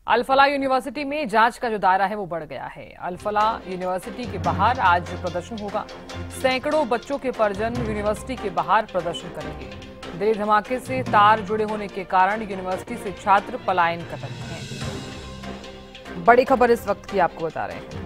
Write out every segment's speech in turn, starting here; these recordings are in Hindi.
अल-फलाह यूनिवर्सिटी में जांच का जो दायरा है वो बढ़ गया है। अल-फलाह यूनिवर्सिटी के बाहर आज प्रदर्शन होगा। सैकड़ों बच्चों के परिजन यूनिवर्सिटी के बाहर प्रदर्शन करेंगे। दिल्ली धमाके से तार जुड़े होने के कारण यूनिवर्सिटी से छात्र पलायन कर रहे हैं। बड़ी खबर इस वक्त की आपको बता रहे हैं।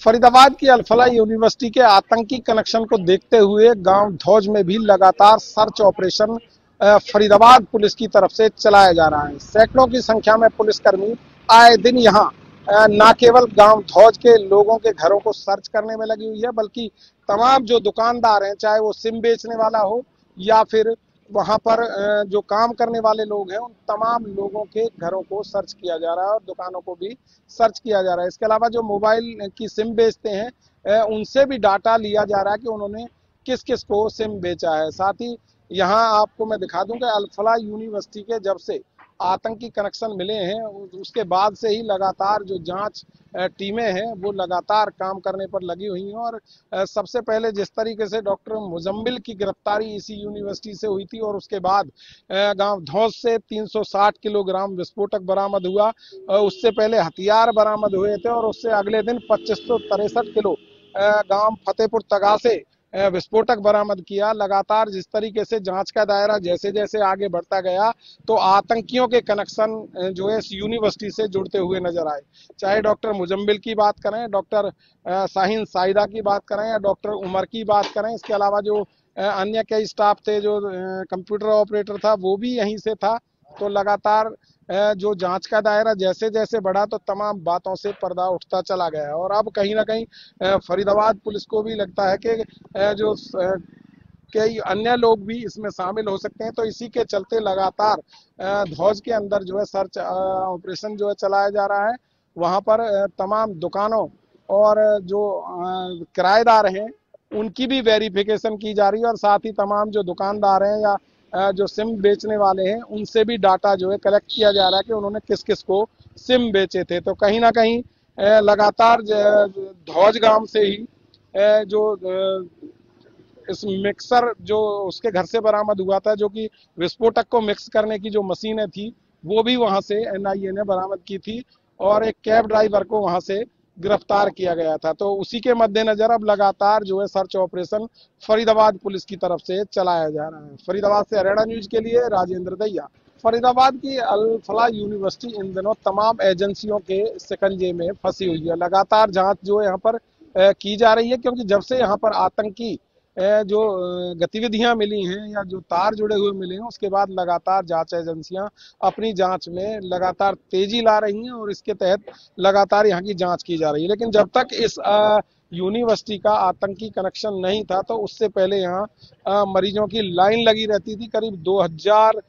फरीदाबाद की अल-फलाह यूनिवर्सिटी के आतंकी कनेक्शन को देखते हुए गांव धौज में भी लगातार सर्च ऑपरेशन फरीदाबाद पुलिस की तरफ से चलाया जा रहा है। सैकड़ों की संख्या में पुलिसकर्मी आए दिन यहां न केवल गांव धौज के लोगों के घरों को सर्च करने में लगी हुई है, बल्कि तमाम जो दुकानदार हैं, चाहे वो सिम बेचने वाला हो या फिर वहां पर जो काम करने वाले लोग हैं, उन तमाम लोगों के घरों को सर्च किया जा रहा है और दुकानों को भी सर्च किया जा रहा है। इसके अलावा जो मोबाइल की सिम बेचते हैं, उनसे भी डाटा लिया जा रहा है कि उन्होंने किस किस को सिम बेचा है। साथ ही यहाँ आपको मैं दिखा दूं कि अल-फलाह यूनिवर्सिटी के जब से आतंकी कनेक्शन मिले हैं, उसके बाद से ही लगातार जो जांच टीमें हैं वो लगातार काम करने पर लगी हुई हैं। और सबसे पहले जिस तरीके से डॉक्टर मुजम्मिल की गिरफ्तारी इसी यूनिवर्सिटी से हुई थी और उसके बाद गांव धौज से 360 किलोग्राम विस्फोटक बरामद हुआ, उससे पहले हथियार बरामद हुए थे और उससे अगले दिन 2563 किलो गांव फतेहपुर तगा से विस्फोटक बरामद किया। लगातार जिस तरीके से जांच का दायरा जैसे जैसे आगे बढ़ता गया, तो आतंकियों के कनेक्शन जो है इस यूनिवर्सिटी से जुड़ते हुए नजर आए। चाहे डॉक्टर मुजम्मिल की बात करें, डॉक्टर शाहीन साहिदा की बात करें या डॉक्टर उमर की बात करें, इसके अलावा जो अन्य कई स्टाफ थे, जो कंप्यूटर ऑपरेटर था वो भी यहीं से था। तो लगातार जो जांच का दायरा जैसे जैसे बढ़ा, तो तमाम बातों से पर्दा उठता चला गया और अब कहीं ना कहीं फरीदाबाद पुलिस को भी लगता है कि जो कई अन्य लोग भी इसमें शामिल हो सकते हैं। तो इसी के चलते लगातार धौज के अंदर जो है सर्च ऑपरेशन जो है चलाया जा रहा है। वहां पर तमाम दुकानों और जो किराएदार हैं उनकी भी वेरिफिकेशन की जा रही है और साथ ही तमाम जो दुकानदार हैं या जो सिम बेचने वाले हैं उनसे भी डाटा जो है कलेक्ट किया जा रहा है कि उन्होंने किस किस को सिम बेचे थे। तो कहीं ना कहीं लगातार धौज गांव से ही जो इस मिक्सर जो उसके घर से बरामद हुआ था, जो कि विस्फोटक को मिक्स करने की जो मशीनें थी, वो भी वहां से एनआईए ने बरामद की थी और एक कैब ड्राइवर को वहां से गिरफ्तार किया गया था। तो उसी के मद्देनजर अब लगातार जो है सर्च ऑपरेशन फरीदाबाद पुलिस की तरफ से चलाया जा रहा है। फरीदाबाद से हरियाणा न्यूज के लिए राजेंद्र दैया। फरीदाबाद की अल-फलाह यूनिवर्सिटी इन दिनों तमाम एजेंसियों के शिकंजे में फंसी हुई है। लगातार जांच जो है यहाँ पर की जा रही है, क्योंकि जब से यहाँ पर आतंकी जो गतिविधियां मिली हैं या जो तार जुड़े हुए मिले हैं, उसके बाद लगातार जांच एजेंसियां अपनी जांच में लगातार तेजी ला रही हैं और इसके तहत लगातार यहाँ की जांच की जा रही है। लेकिन जब तक इस यूनिवर्सिटी का आतंकी कनेक्शन नहीं था, तो उससे पहले यहाँ मरीजों की लाइन लगी रहती थी। करीब 2000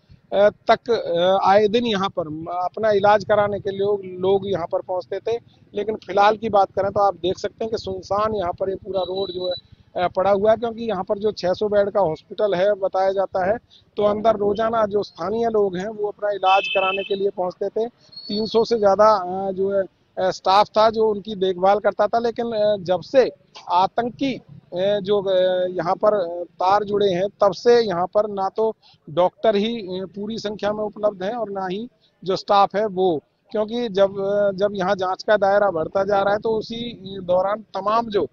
तक आए दिन यहाँ पर अपना इलाज कराने के लिए लोग यहाँ पर पहुंचते थे। लेकिन फिलहाल की बात करें तो आप देख सकते हैं कि सुनसान यहाँ पर ये पूरा रोड जो है पड़ा हुआ है, क्योंकि यहाँ पर जो 600 बेड का हॉस्पिटल है बताया जाता है, तो अंदर रोजाना जो स्थानीय लोग हैं वो अपना इलाज कराने के लिए पहुंचते थे। 300 से ज्यादा जो है स्टाफ था जो उनकी देखभाल करता था। लेकिन जब से आतंकी जो यहाँ पर तार जुड़े हैं, तब से यहाँ पर ना तो डॉक्टर ही पूरी संख्या में उपलब्ध हैं और ना ही जो स्टाफ है वो, क्योंकि जब यहाँ जांच का दायरा बढ़ता जा रहा है, तो उसी दौरान तमाम जो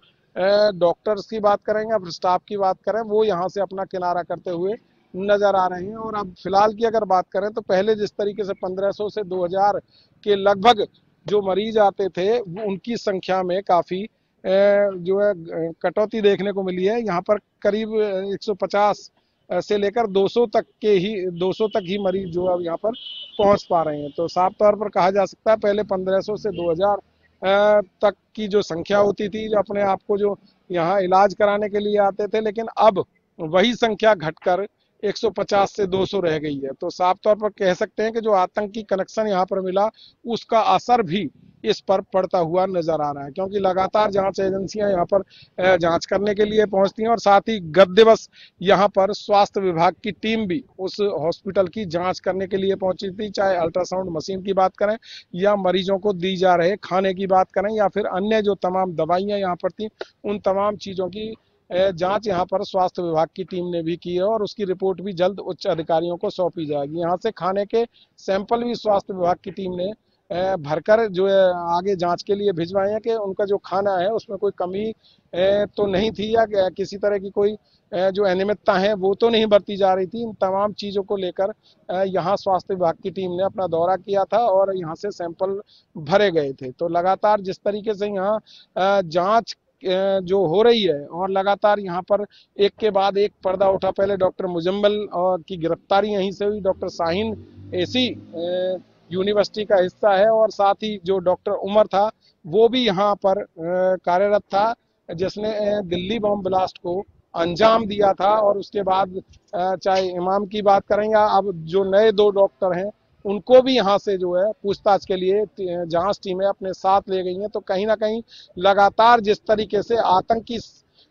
डॉक्टर्स की बात करेंगे या फिर स्टाफ की बात करें, वो यहाँ से अपना किनारा करते हुए नजर आ रहे हैं। और अब फिलहाल की अगर बात करें तो पहले जिस तरीके से 1500 से 2000 के लगभग जो मरीज आते थे, वो उनकी संख्या में काफी जो है कटौती देखने को मिली है। यहाँ पर करीब 150 से लेकर 200 तक ही मरीज जो अब यहाँ पर पहुंच पा रहे हैं। तो साफ तौर पर कहा जा सकता है पहले 1500 से 2000 तक की जो संख्या होती थी, जो अपने आप को जो यहाँ इलाज कराने के लिए आते थे, लेकिन अब वही संख्या घटकर 150 से 200 रह गई है। तो साफ तौर पर कह सकते हैं कि जो आतंकी कनेक्शन यहाँ पर मिला, उसका असर भी इस पर पड़ता हुआ नजर आ रहा है, क्योंकि लगातार जांच एजेंसियां यहाँ पर जांच करने के लिए पहुंचती हैं और साथ ही गत दिवस यहाँ पर स्वास्थ्य विभाग की टीम भी उस हॉस्पिटल की जांच करने के लिए पहुंची थी। चाहे अल्ट्रासाउंड मशीन की बात करें या मरीजों को दी जा रहे खाने की बात करें या फिर अन्य जो तमाम दवाइयां यहाँ पर थी, उन तमाम चीजों की जांच यहां पर स्वास्थ्य विभाग की टीम ने भी की है और उसकी रिपोर्ट भी जल्द उच्च अधिकारियों को सौंपी जाएगी। यहां से खाने के सैंपल भी स्वास्थ्य विभाग की टीम ने भरकर जो है आगे जांच के लिए भिजवाए हैं कि उनका जो खाना है उसमें कोई कमी तो नहीं थी या किसी तरह की कोई जो अनियमितता है वो तो नहीं बरती जा रही थी। इन तमाम चीज़ों को लेकर यहाँ स्वास्थ्य विभाग की टीम ने अपना दौरा किया था और यहाँ से सैंपल भरे गए थे। तो लगातार जिस तरीके से यहाँ जांच जो हो रही है और लगातार यहाँ पर एक के बाद एक पर्दा उठा, पहले डॉक्टर मुजम्मिल की गिरफ्तारी यहीं से हुई, डॉक्टर शाहीन एसी यूनिवर्सिटी का हिस्सा है और साथ ही जो डॉक्टर उमर था वो भी यहाँ पर कार्यरत था जिसने दिल्ली बम ब्लास्ट को अंजाम दिया था। और उसके बाद चाहे इमाम की बात करें या अब जो नए 2 डॉक्टर हैं उनको भी यहाँ से जो है पूछताछ के लिए जांच टीमें अपने साथ ले गई हैं। तो कहीं ना कहीं लगातार जिस तरीके से आतंकी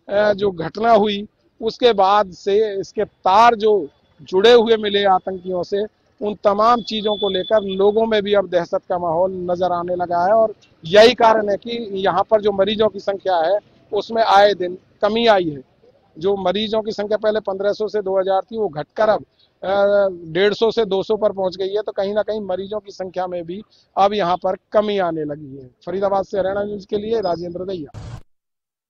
जो घटना हुई उसके बाद से इसके तार जो जुड़े हुए मिले आतंकियों से, उन तमाम चीजों को लेकर लोगों में भी अब दहशत का माहौल नजर आने लगा है। और यही कारण है कि यहाँ पर जो मरीजों की संख्या है उसमें आए दिन कमी आई है। जो मरीजों की संख्या पहले 1500 से 2000 थी वो घटकर अब 150 से 200 पर पहुंच गई है। तो कहीं ना कहीं मरीजों की संख्या में भी अब यहाँ पर कमी आने लगी है। फरीदाबाद से हरियाणा न्यूज के लिए राजेंद्र दैया।